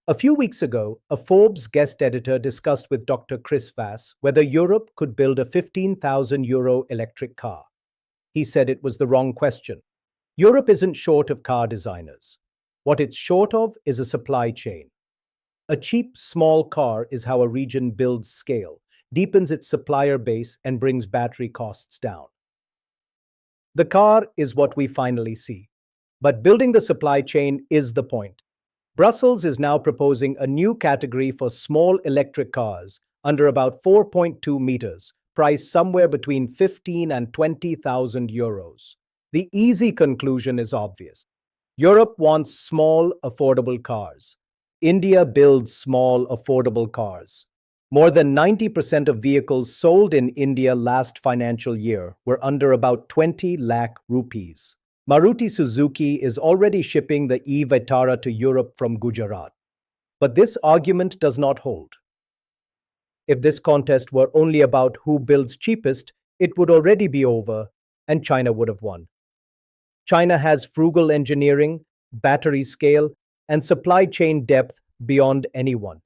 A few weeks ago, a Forbes guest editor discussed with Dr. Chris Vass whether Europe could build a €15,000 electric car. He said it was the wrong question. Europe isn't short of car designers. What it's short of is a supply chain. A cheap, small car is how a region builds scale, deepens its supplier base, and brings battery costs down. The car is what we finally see. But building the supply chain is the point. Brussels is now proposing a new category for small electric cars under about 4.2 meters, priced somewhere between 15 and 20,000 euros. The easy conclusion is obvious. Europe wants small, affordable cars. India builds small, affordable cars. More than 90% of vehicles sold in India last financial year were under about 20 lakh rupees. Maruti Suzuki is already shipping the e-Vitara to Europe from Gujarat. But this argument does not hold. If this contest were only about who builds cheapest, it would already be over, and China would have won. China has frugal engineering, battery scale, and supply chain depth beyond anyone.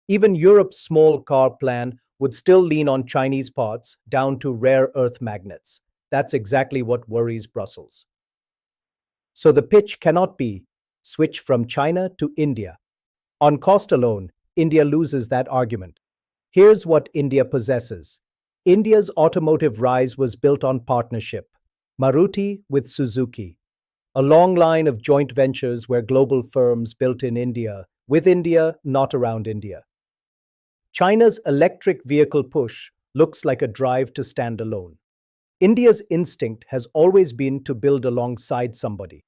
Even Europe's small car plan would still lean on Chinese parts down to rare earth magnets. That's exactly what worries Brussels. So the pitch cannot be switch from China to India. On cost alone, India loses that argument. Here's what India possesses. India's automotive rise was built on partnership. Maruti with Suzuki. A long line of joint ventures where global firms built in India, with India, not around India. China's electric vehicle push looks like a drive to stand alone. India's instinct has always been to build alongside somebody.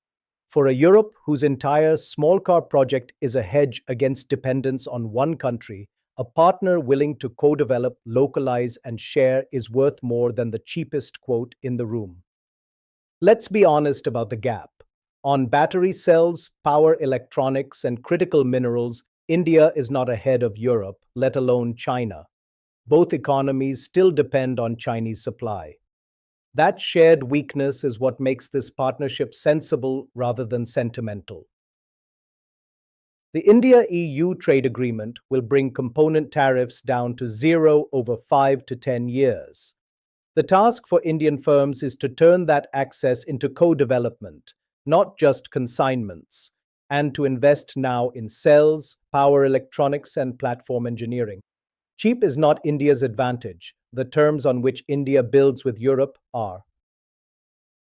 For a Europe whose entire small car project is a hedge against dependence on one country, a partner willing to co-develop, localize, and share is worth more than the cheapest quote in the room. Let's be honest about the gap. On battery cells, power electronics, and critical minerals, India is not ahead of Europe, let alone China. Both economies still depend on Chinese supply. That shared weakness is what makes this partnership sensible rather than sentimental. The India-EU trade agreement will bring component tariffs down to zero over 5 to 10 years. The task for Indian firms is to turn that access into co-development, not just consignments, and to invest now in cells, power electronics, and platform engineering. Cheap is not India's advantage. The terms on which India builds with Europe are.